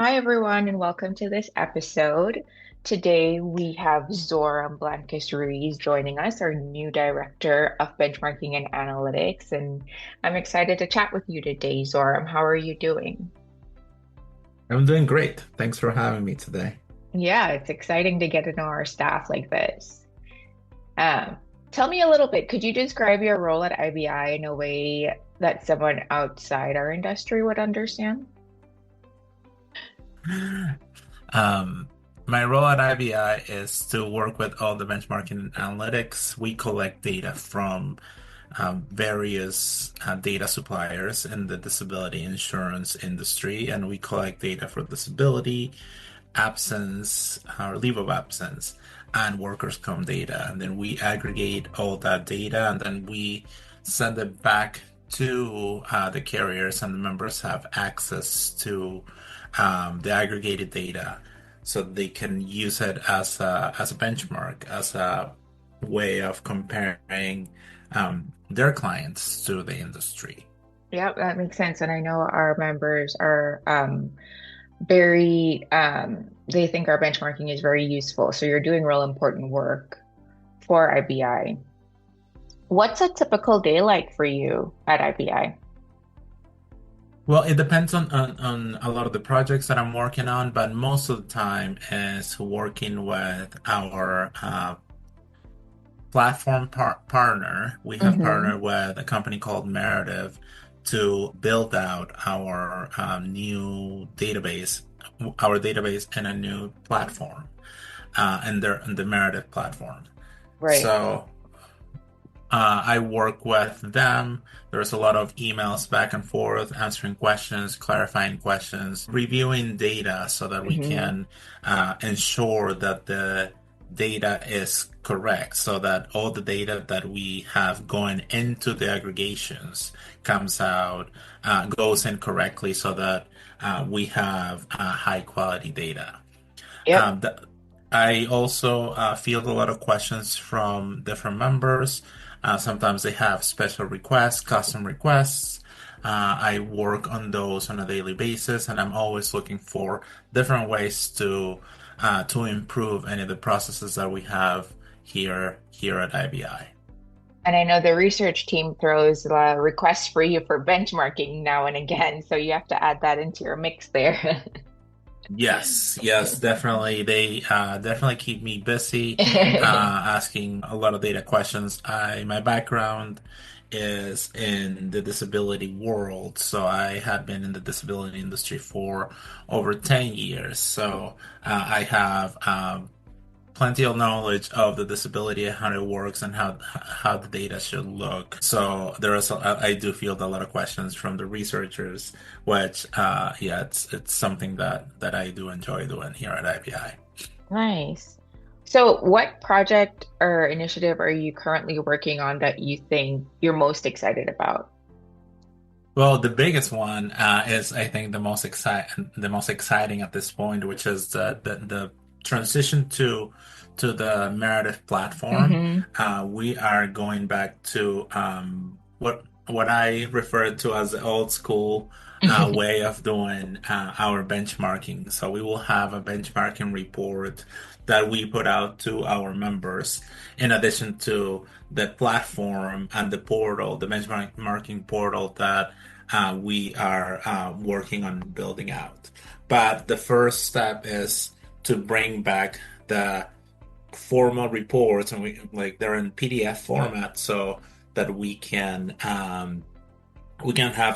Hi, everyone, and welcome to this episode. Today we have Zoram Blancas-Ruiz joining us, our new Director of Benchmarking and Analytics. And I'm excited to chat with you today, Zoram. How are you doing? I'm doing great. Thanks for having me today. Yeah, it's exciting to get to know our staff like this. Um, Tell me a little bit. Could you describe your role at IBI in a way that someone outside our industry would understand? Um, my role at IBI is to work with all the benchmarking and analytics. We collect data from various data suppliers in the disability insurance industry, and we collect data for disability, absence, or leave of absence, and workers' comp data. And then we aggregate all that data, and then we send it back to the carriers, and the members have access to the aggregated data so they can use it as a benchmark, as a way of comparing their clients to the industry. Yeah, that makes sense. And I know our members are very they think our benchmarking is very useful. So you're doing real important work for IBI. What's a typical day like for you at IBI? Well, it depends on a lot of the projects that I'm working on, but most of the time is working with our platform partner. We have Hmm. partnered with a company called Meredith to build out our new database, our database in a new platform, in the Meredith platform. Right. So I work with them. There's a lot of emails back and forth, answering questions, clarifying questions, reviewing data so that we Hmm. can ensure that the data is correct, so that all the data that we have going into the aggregations comes out, goes in correctly so that we have high quality data. Yep. Um, th- I also field a lot of questions from different members. Sometimes they have special requests, custom requests. I work on those on a daily basis, and I'm always looking for different ways to improve any of the processes that we have here at IBI. And I know the research team throws requests for you for benchmarking now and again, so you have to add that into your mix there. Yes, yes, definitely. They definitely keep me busy, asking a lot of data questions. My background is in the disability world, so I had been in the disability industry for over 10 years. So I have plenty of knowledge of the disability and how it works and how the data should look. So I do field a lot of questions from the researchers, which yeah, it's something that I do enjoy doing here at IBI. Nice. So, what project or initiative are you currently working on that you think you're most excited about? Well, the biggest one is I think the most exciting at this point, which is the transition to the Meredith platform. Hmm. We are going back to what I refer to as the old school way of doing our benchmarking. So we will have a benchmarking report that we put out to our members, in addition to the platform and the portal, the benchmarking portal that we are working on building out. But the first step is to bring back the formal reports, and they're in PDF format, so that we can have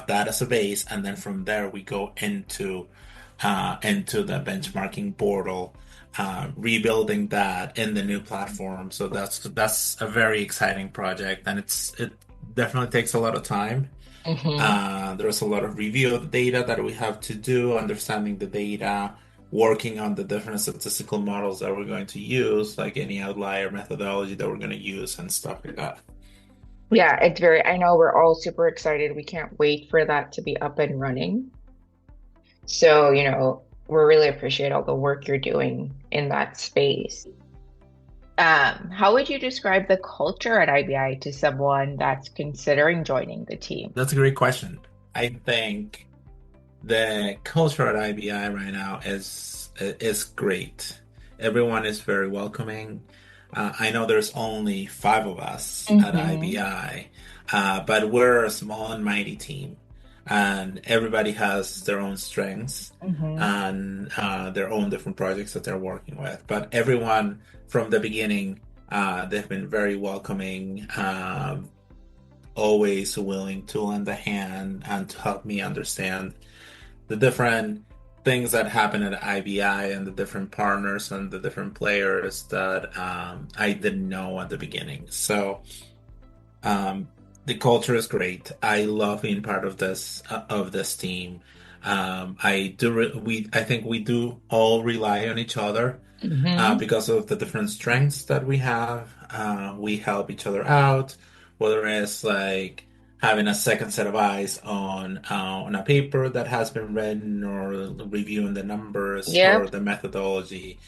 that as a base, and then from there we go into the benchmarking portal, rebuilding that in the new platform. So that's a very exciting project, and it definitely takes a lot of time. Hmm. There's a lot of review of the data that we have to do, understanding the data, working on the different statistical models that we're going to use, like any outlier methodology that we're going to use and stuff like that. Yeah, it's I know we're all super excited. We can't wait for that to be up and running. So, we really appreciate all the work you're doing in that space. How would you describe the culture at IBI to someone that's considering joining the team? That's a great question. I think The culture at IBI right now is great. Everyone is very welcoming. I know there's only five of us at Mm-hmm. IBI, but we're a small and mighty team, and everybody has their own strengths Mm-hmm. and their own different projects that they're working with. But everyone from the beginning, they've been very welcoming. Always willing to lend a hand and to help me understand the different things that happen at IBI and the different partners and the different players that I didn't know at the beginning. So um, the culture is great. I love being part of this team. I think we do all rely on each other Mm-hmm. because of the different strengths that we have. We help each other out, whether it's like having a second set of eyes on a paper that has been written, or reviewing the numbers or Yep. the methodology,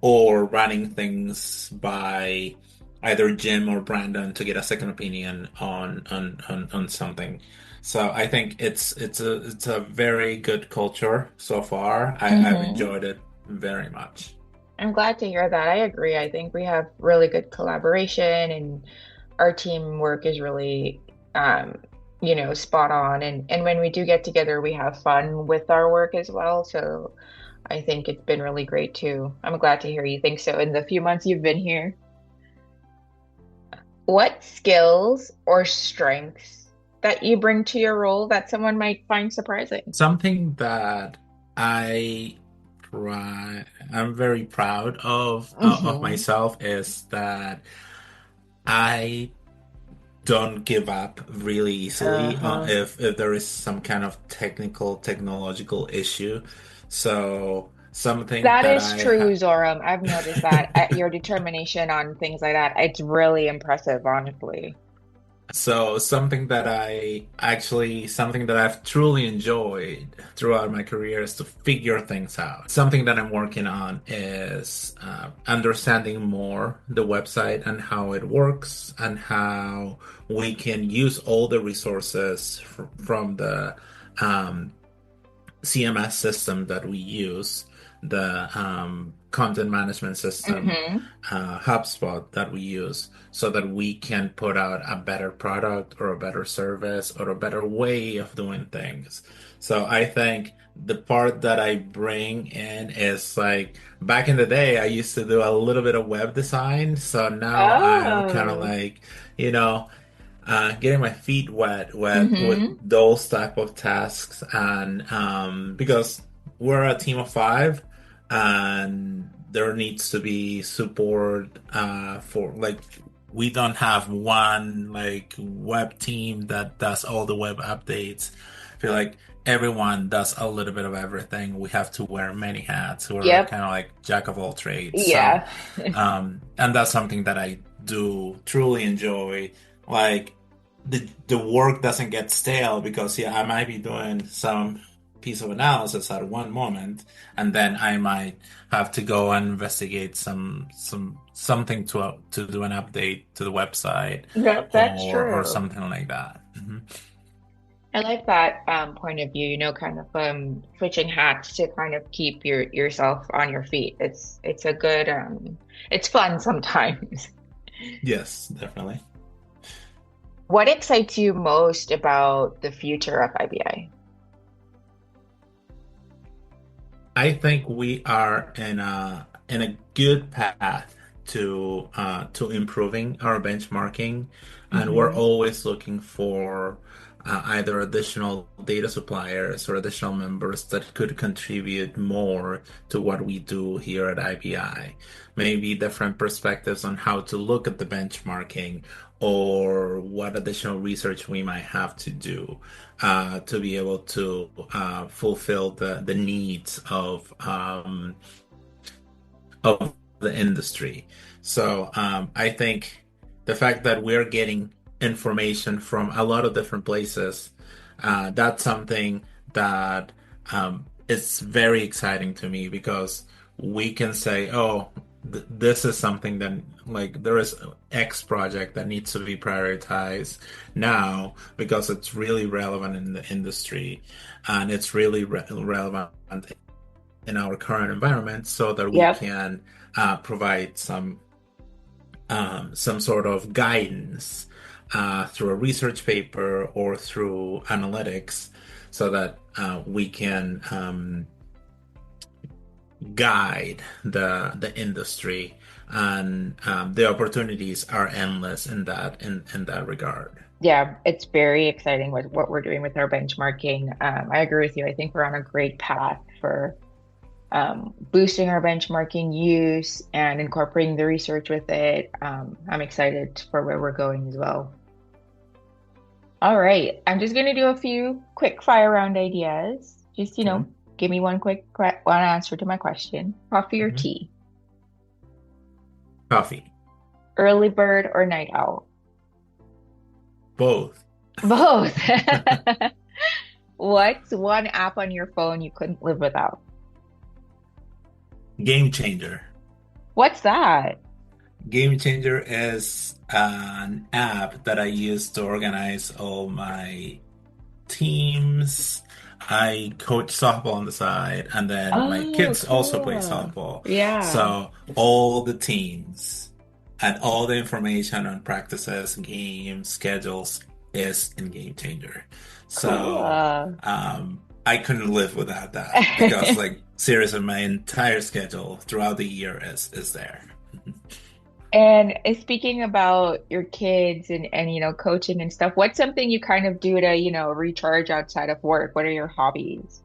or running things by either Jim or Brandon to get a second opinion on something. So I think it's a very good culture so far. I've Mm-hmm. enjoyed it very much. I'm glad to hear that. I agree. I think we have really good collaboration and our teamwork is really spot on. And when we do get together, we have fun with our work as well. So I think it's been really great too. I'm glad to hear you think so in the few months you've been here. What skills or strengths that you bring to your role that someone might find surprising? Something that I I'm very proud of Hmm. myself is that I don't give up really easily Uh-huh. if there is some kind of technological issue. So something That that is I true, ha Zoram. I've noticed that your determination on things like that, it's really impressive, honestly. So something that I've truly enjoyed throughout my career is to figure things out. Something that I'm working on is understanding more the website and how it works and how we can use all the resources from the um, CMS system that we use, the content management system, Hmm. HubSpot that we use, so that we can put out a better product or a better service or a better way of doing things. So I think the part that I bring in is like back in the day, I used to do a little bit of web design. So now I'm kind of Oh. like, you know, getting my feet wet with Hmm. those type of tasks, and because we're a team of five and there needs to be support for like we don't have one like web team that does all the web updates. I feel like everyone does a little bit of everything. We have to wear many hats. We're Yep. kind of like jack of all trades. So Yeah. and that's something that I do truly enjoy. Like the work doesn't get stale because yeah, I might be doing some piece of analysis at one moment, and then I might have to go and investigate something to do an update to the website Yep, that's or true. something like that. I like that point of view, kind of switching hats to kind of keep yourself on your feet. It's a good it's fun sometimes. Yes, definitely. What excites you most about the future of IBI? I think we are in a good path to improving our benchmarking, and we're Hmm. always looking for either additional data suppliers or additional members that could contribute more to what we do here at IBI. Maybe different perspectives on how to look at the benchmarking or what additional research we might have to do to be able to fulfill the needs of the industry. So I think the fact that we're getting information from a lot of different places, that's something that is very exciting to me because we can say, oh, this is something that like there is X project that needs to be prioritized now because it's really relevant in the industry and it's really relevant in our current environment so that we Yep. can provide some sort of guidance through a research paper or through analytics so that we can guide the industry and the opportunities are endless in that regard. Yeah, it's very exciting with what we're doing with our benchmarking. I agree with you. I think we're on a great path for boosting our benchmarking use and incorporating the research with it. I'm excited for where we're going as well. All right, I'm just going to do a few quick fire round ideas. Just, Okay. give me one answer to my question. Coffee or Mhm. tea? Coffee. Early bird or night owl? Both. Both. What's one app on your phone you couldn't live without? Game changer. What's that? Game Changer is an app that I use to organize all my teams. I coach softball on the side, and then my Oh, kids also play cool. softball. Yeah. So all the teams and all the information on practices, games, schedules is in Game Changer. So Cool. I couldn't live without that because, like, seriously, my entire schedule throughout the year is there. And speaking about your kids and coaching and stuff, what's something you kind of do to, recharge outside of work? What are your hobbies?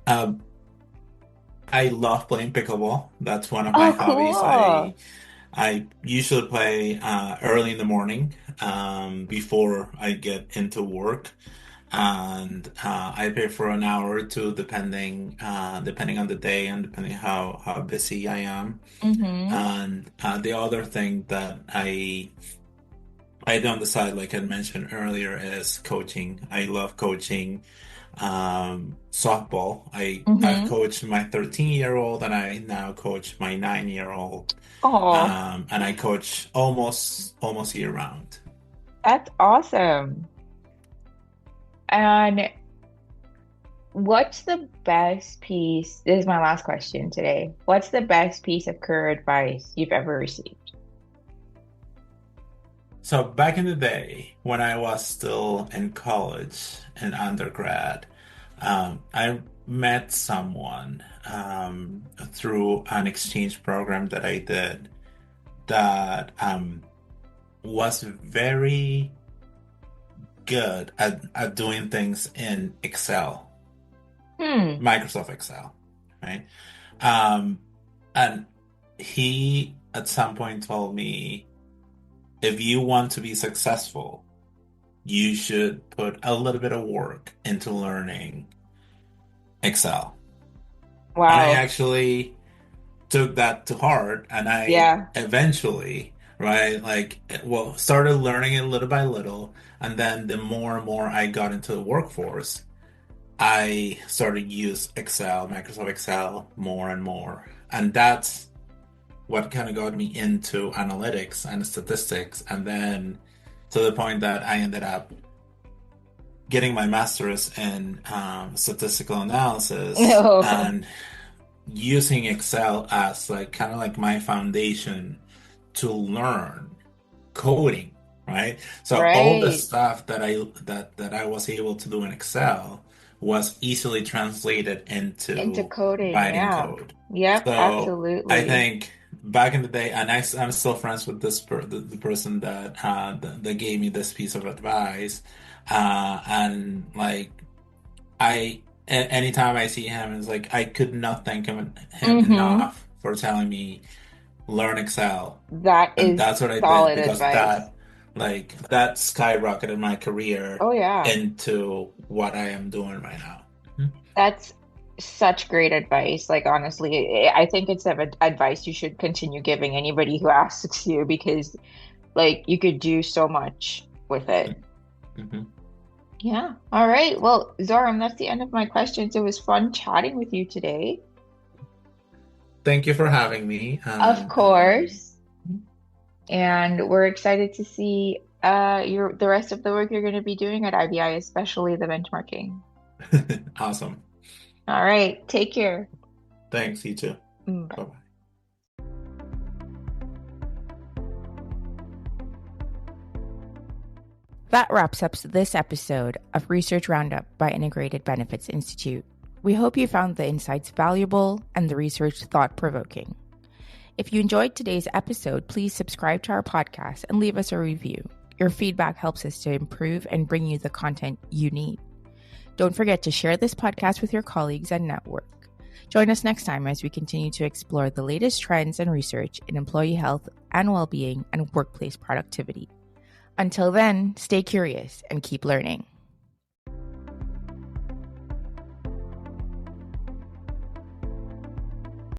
Um, I love playing pickleball. That's one of my Oh, hobbies. cool. I usually play early in the morning before I get into work, and I play for an hour or two, depending on the day and depending how busy I am. Mm-hmm. And the other thing that I do on the side, like I mentioned earlier, is coaching. I love coaching softball. I've Mm-hmm. coached my 13-year-old and I now coach my 9-year-old. Oh, And I coach almost year round. that's awesome. And what's the best piece? This is my last question today. What's the best piece of career advice you've ever received? So back in the day when I was still in college and undergrad, I met someone through an exchange program that I did that was very good at doing things in Excel, Hmm. Microsoft Excel, right? Um, and he at some point told me, if you want to be successful, you should put a little bit of work into learning Excel. And I Wow. actually took that to heart and I Yeah. eventually, right, like, well, started learning it little by little. And then the more and more I got into the workforce, I started use Excel, Microsoft Excel more and more. And that's what kind of got me into analytics and statistics. And then to the point that I ended up getting my master's in statistical analysis No. and using Excel as like kind of like my foundation to learn coding, right? So all the Right. stuff that I was able to do in Excel was easily translated Into into coding. writing Yeah. code. Yep. So I Absolutely. think back in the day, and I'm still friends with the person that gave me this piece of advice, and like anytime I see him, it's like I could not thank him Mm-hmm. enough for telling me learn Excel. That And is that's what I did solid because advice. that skyrocketed my career Oh, yeah. into what I am doing right now. That's such great advice. Like, honestly, I think it's advice you should continue giving anybody who asks you because, like, you could do so much with it. Mhm. Yeah. All right. Well, Zoram, that's the end of my questions. It was fun chatting with you today. thank you for having me. Of course. And we're excited to see the rest of the work you're going to be doing at IBI, especially the benchmarking. Awesome. All right. Take care. Thanks, you too. Bye. Bye-bye. That wraps up this episode of Research Roundup by Integrated Benefits Institute. We hope you found the insights valuable and the research thought-provoking. If you enjoyed today's episode, please subscribe to our podcast and leave us a review. Your feedback helps us to improve and bring you the content you need. Don't forget to share this podcast with your colleagues and network. Join us next time as we continue to explore the latest trends and research in employee health and well-being and workplace productivity. Until then, stay curious and keep learning.